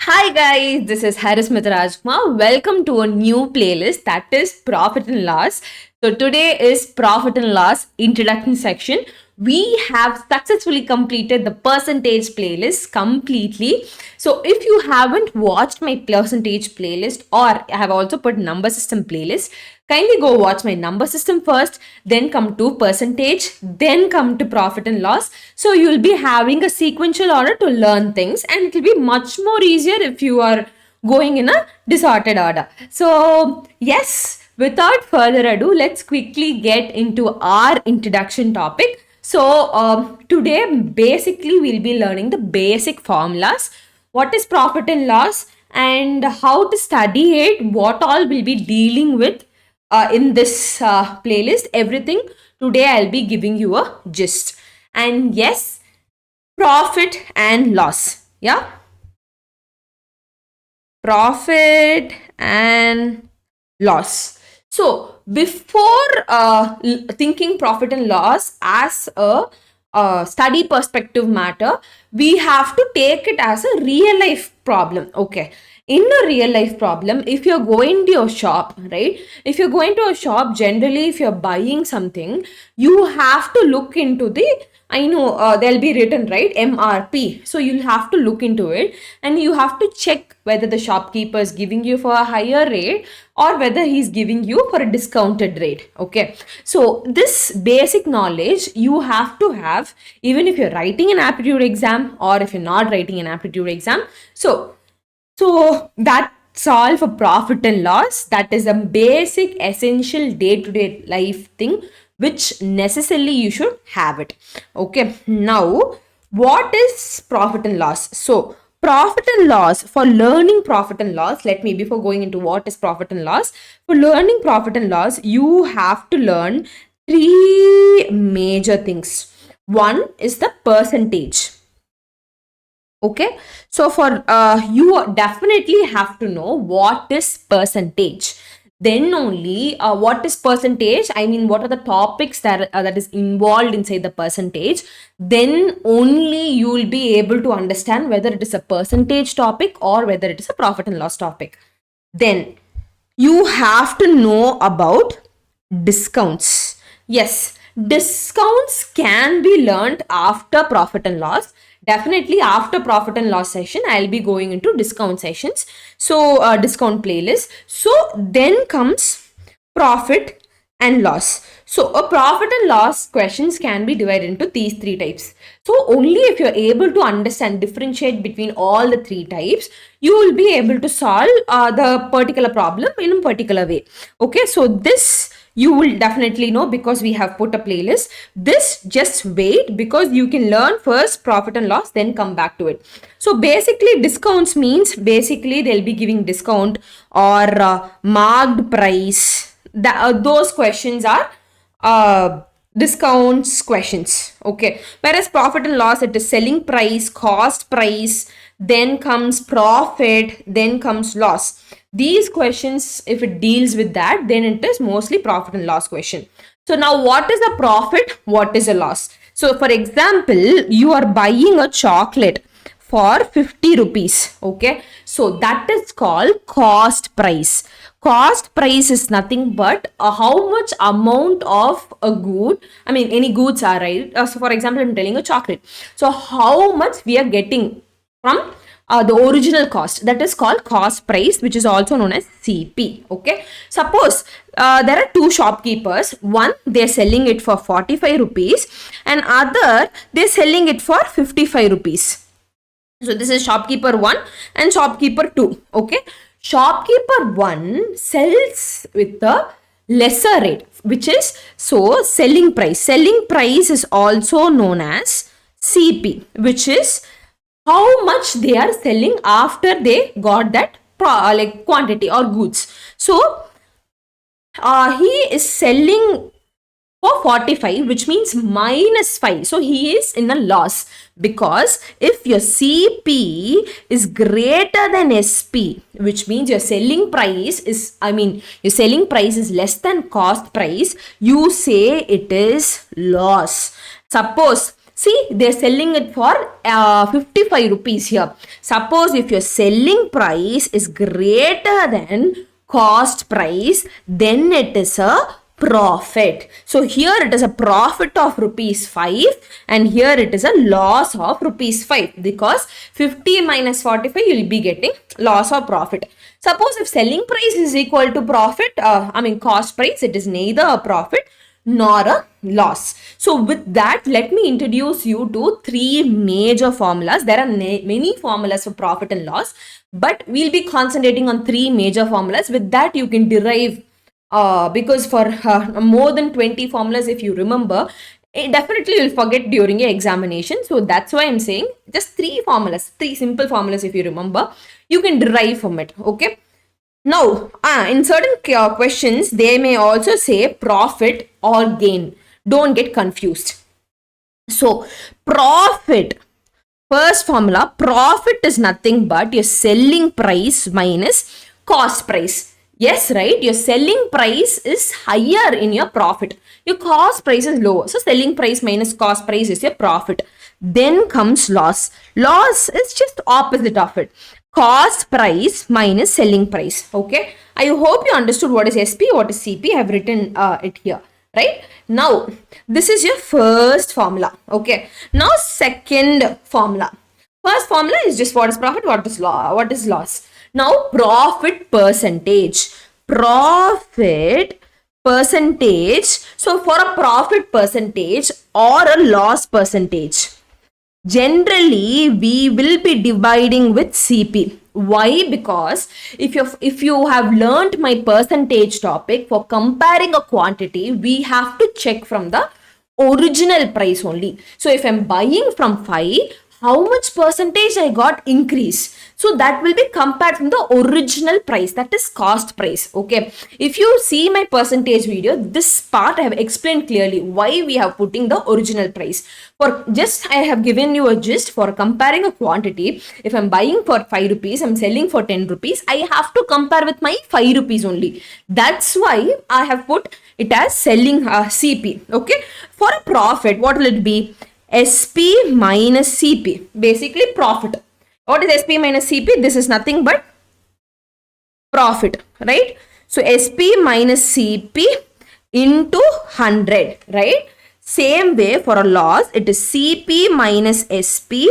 Hi guys, this is Haris Mitrajkumar. Welcome to a new playlist that is Profit and Loss. So today is Profit and Loss introduction section. We have successfully completed the percentage playlist completely. So if you haven't watched my percentage playlist, or I have also put number system playlist, kindly go watch my number system first, then come to percentage, then come to profit and loss. So you'll be having a sequential order to learn things, and it will be much more easier if you are going in a disordered order. So yes, without further ado, let's quickly get into our introduction topic. So today basically we'll be learning the basic formulas, what is profit and loss, and how to study it, what all we'll be dealing with in this playlist. Everything today I'll be giving you a gist. And yes, profit and loss. Yeah, profit and loss. So before thinking profit and loss as a study perspective matter, we have to take it as a real life problem. Okay, in a real life problem, if you're going to your shop, right, if you're going to a shop, generally if you're buying something, you have to look into the, I know they'll be written, right, MRP. So you'll have to look into it and you have to check whether the shopkeeper is giving you for a higher rate or whether he's giving you for a discounted rate. Okay, so this basic knowledge you have to have even if you're writing an aptitude exam or if you're not writing an aptitude exam. So that's all for profit and loss. That is a basic essential day-to-day life thing which necessarily you should have it. Okay, now what is profit and loss? So profit and loss, for learning profit and loss, let me, before going into what is profit and loss, for learning profit and loss, you have to learn three major things. One is the percentage. Okay, so for you definitely have to know what is percentage. Then only what is percentage, I mean what are the topics that is involved inside the percentage, then only you will be able to understand whether it is a percentage topic or whether it is a profit and loss topic. Then you have to know about discounts. Yes, discounts can be learned after profit and loss. Definitely after profit and loss session, I'll be going into discount sessions. So discount playlist. So then comes profit and loss. So a profit and loss questions can be divided into these three types. So only if you're able to understand, differentiate between all the three types, you will be able to solve the particular problem in a particular way. Okay, so this you will definitely know because we have put a playlist. This just wait, because you can learn first profit and loss, then come back to it. So basically discounts means basically they'll be giving discount or marked price. Those questions are discounts questions. Okay, whereas profit and loss, it is selling price, cost price, then comes profit, then comes loss. These questions, if it deals with that, then it is mostly profit and loss question. So now what is a profit, what is a loss? So for example, you are buying a chocolate for 50 rupees. Okay, so that is called cost price. Cost price is nothing but how much amount of a good, I mean any goods are, right? So for example, I'm telling a chocolate. So how much we are getting from the original cost, that is called cost price, which is also known as CP. Okay, suppose there are two shopkeepers. One, they're selling it for 45 rupees and other, they're selling it for 55 rupees. So this is shopkeeper 1 and shopkeeper 2. Okay, shopkeeper 1 sells with the lesser rate, which is so selling price. Selling price is also known as CP, which is how much they are selling after they got that like quantity or goods. So he is selling for 45, which means minus 5. So he is in a loss, because if your CP is greater than SP, which means your selling price is, your selling price is less than cost price, you say it is loss. Suppose See, they're selling it for 55 rupees here. Suppose if your selling price is greater than cost price, then it is a profit. So here it is a profit of rupees 5 and here it is a loss of rupees 5 because 50 minus 45 you will be getting loss or profit. Suppose if selling price is equal to profit, cost price, it is neither a profit nor a loss. So with that, let me introduce you to three major formulas. There are many formulas for profit and loss, but we'll be concentrating on three major formulas. With that, you can derive because for more than 20 formulas, if you remember, definitely you'll forget during your examination. So that's why I'm saying just three formulas, three simple formulas. If you remember, you can derive from it. Okay. Now, in certain questions, they may also say profit or gain. Don't get confused. So, profit. First formula, profit is nothing but your selling price minus cost price. Yes, right? Your selling price is higher in your profit. Your cost price is lower. So, selling price minus cost price is your profit. Then comes loss. Loss is just opposite of it. Cost price minus selling price. Okay. I hope you understood what is SP, what is CP. I have written it here. Right. Now, this is your first formula. Okay. Now, second formula. First formula is just what is profit, what is loss. Now, profit percentage. Profit percentage. So, for a profit percentage or a loss percentage, generally we will be dividing with CP. Why? Because if you have learned my percentage topic, for comparing a quantity, we have to check from the original price only. So if I'm buying from 5, how much percentage I got increase? So that will be compared from the original price, that is cost price. Okay. If you see my percentage video, this part I have explained clearly why we have putting the original price. For just I have given you a gist for comparing a quantity. If I'm buying for 5 rupees, I'm selling for 10 rupees, I have to compare with my 5 rupees only. That's why I have put it as selling CP. Okay. For a profit, what will it be? SP minus CP, basically profit. What is SP minus CP? This is nothing but profit, right? So SP minus CP into 100, right? Same way for a loss, it is CP minus SP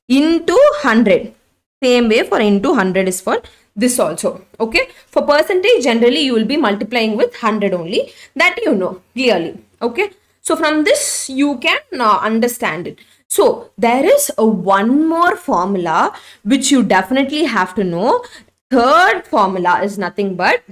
into 100. Same way for into 100 is for this also. Okay. For percentage, generally you will be multiplying with 100 only. That you know clearly. Okay. So from this you can understand it. So there is one more formula which you definitely have to know. Third formula is nothing but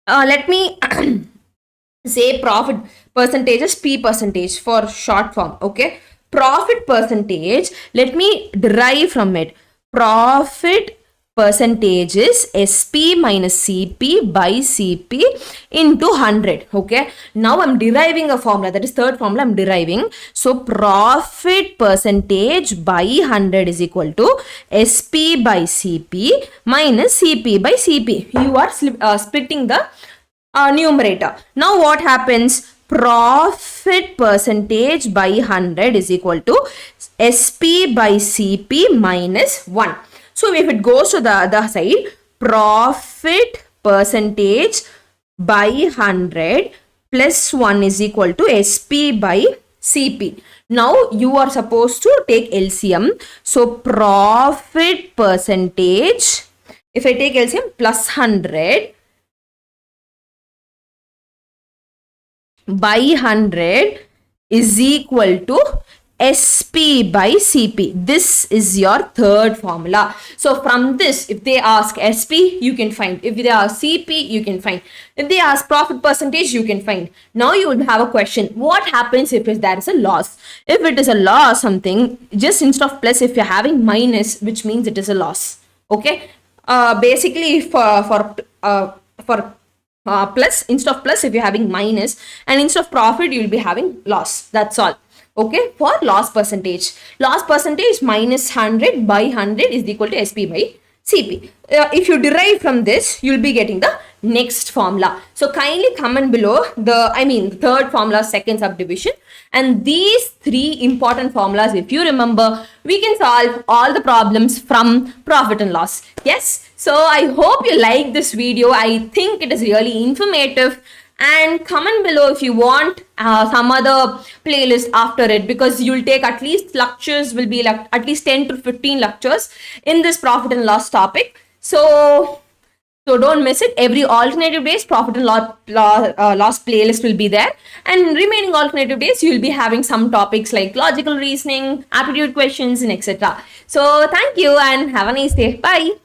let me say profit percentage is P percentage for short form. Okay. Profit percentage, let me derive from it. Profit percentage is SP minus CP by CP into 100. Okay. Now I'm deriving a formula. That is third formula I'm deriving. So profit percentage by 100 is equal to SP by CP minus CP by CP. You are splitting the numerator. Now what happens? Profit percentage by 100 is equal to SP by CP minus 1. So if it goes to the other side, profit percentage by 100 plus 1 is equal to SP by CP. Now you are supposed to take LCM. So profit percentage, if I take LCM plus 100 by 100 is equal to SP by CP. This is your third formula. So from this, if they ask SP, you can find. If they ask CP, you can find. If they ask profit percentage, you can find. Now you would have a question. What happens if there is a loss? If it is a loss, something, just instead of plus, if you're having minus, which means it is a loss. Okay. Basically for plus, instead of plus, if you're having minus, and instead of profit, you will be having loss. That's all. Okay, for loss percentage minus 100 by 100 is equal to SP by CP. If you derive from this, you'll be getting the next formula. So kindly comment below the third formula, second subdivision. And these three important formulas, if you remember, we can solve all the problems from profit and loss. Yes. So I hope you like this video. I think it is really informative. And comment below if you want some other playlist after it, because you'll take at least lectures, will be like at least 10 to 15 lectures in this profit and loss topic. So don't miss it. Every alternative days profit and loss playlist will be there, and remaining alternative days you'll be having some topics like logical reasoning, aptitude questions, and etc. So thank you and have a nice day. Bye.